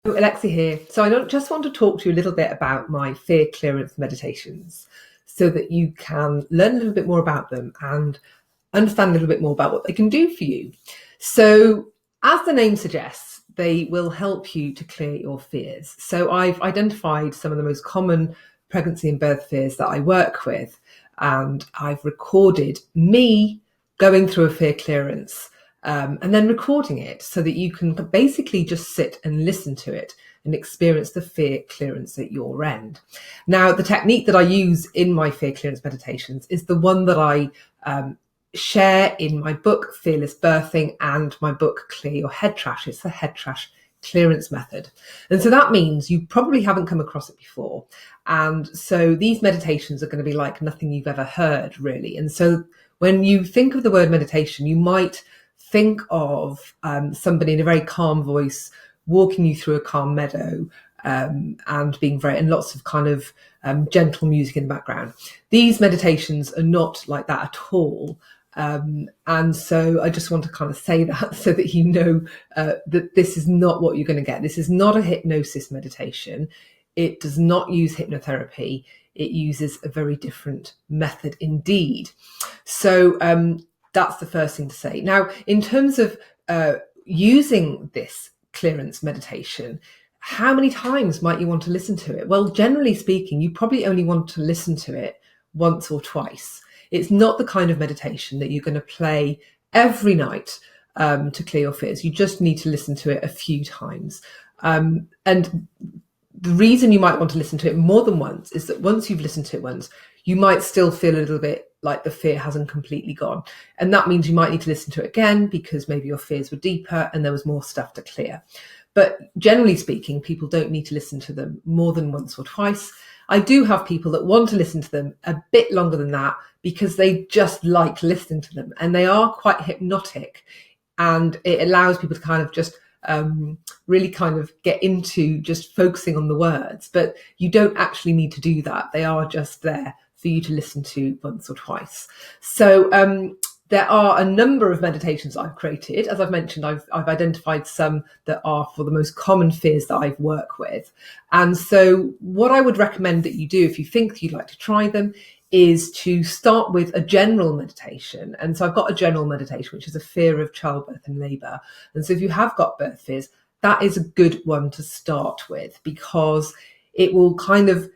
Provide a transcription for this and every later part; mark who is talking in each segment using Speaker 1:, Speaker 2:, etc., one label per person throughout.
Speaker 1: Alexia here. So I just want to talk to you a little bit about my fear clearance meditations so that you can learn a little bit more about them and understand a little bit more about what they can do for you. So as the name suggests, they will help you to clear your fears. So I've identified some of the most common pregnancy and birth fears that I work with, and I've recorded me going through a fear clearance and then recording it so that you can basically just sit and listen to it and experience the fear clearance at your end. Now, the technique that I use in my fear clearance meditations is the one that I share in my book, Fearless Birthing, and my book, Clear Your Head Trash. It's the head trash clearance method. And so that means you probably haven't come across it before. And so these meditations are going to be like nothing you've ever heard, really. And so when you think of the word meditation, you might think of somebody in a very calm voice walking you through a calm meadow and lots of kind of gentle music in the background. These meditations are not like that at all. And so I just want to kind of say that so that you know that this is not what you're going to get. This is not a hypnosis meditation. It does not use hypnotherapy. It uses a very different method indeed. So that's the first thing to say. Now, in terms of using this clearance meditation, how many times might you want to listen to it? Well, generally speaking, you probably only want to listen to it once or twice. It's not the kind of meditation that you're going to play every night to clear your fears. You just need to listen to it a few times. And the reason you might want to listen to it more than once is that once you've listened to it once, you might still feel a little bit like the fear hasn't completely gone. And that means you might need to listen to it again because maybe your fears were deeper and there was more stuff to clear. But generally speaking, people don't need to listen to them more than once or twice. I do have people that want to listen to them a bit longer than that because they just like listening to them, and they are quite hypnotic, and it allows people to kind of just really kind of get into just focusing on the words. But you don't actually need to do that. They are just there for you to listen to once or twice. So there are a number of meditations I've created. As I've mentioned, I've identified some that are for the most common fears that I work with. And so what I would recommend that you do if you think you'd like to try them is to start with a general meditation. And so I've got a general meditation, which is a fear of childbirth and labour. And so if you have got birth fears, that is a good one to start with because it will kind of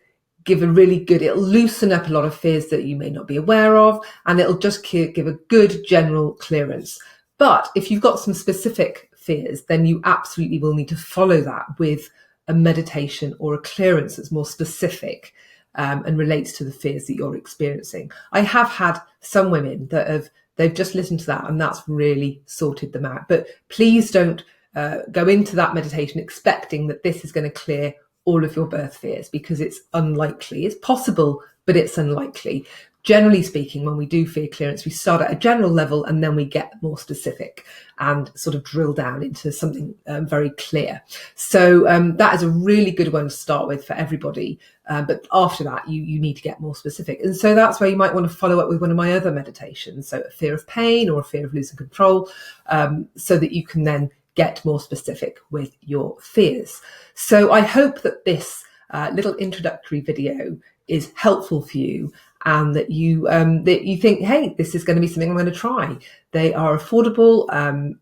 Speaker 1: give it'll loosen up a lot of fears that you may not be aware of, and it'll just give a good general clearance. But if you've got some specific fears, then you absolutely will need to follow that with a meditation or a clearance that's more specific and relates to the fears that you're experiencing. I have had some women that they've just listened to that and that's really sorted them out. But please don't go into that meditation expecting that this is going to clear all of your birth fears, because it's unlikely. It's possible, but it's unlikely. Generally speaking, when we do fear clearance, we start at a general level and then we get more specific and sort of drill down into something very clear. So that is a really good one to start with for everybody. But after that, you need to get more specific. And so that's where you might want to follow up with one of my other meditations. So a fear of pain or a fear of losing control, so that you can then get more specific with your fears. So I hope that this little introductory video is helpful for you, and that you think, hey, this is going to be something I'm going to try. They are affordable,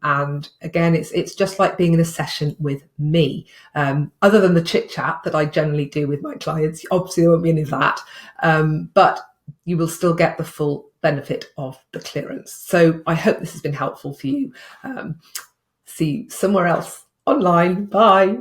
Speaker 1: and again, it's just like being in a session with me. Other than the chit chat that I generally do with my clients, obviously there won't be any of that, but you will still get the full benefit of the clearance. So I hope this has been helpful for you. See you somewhere else online. Bye.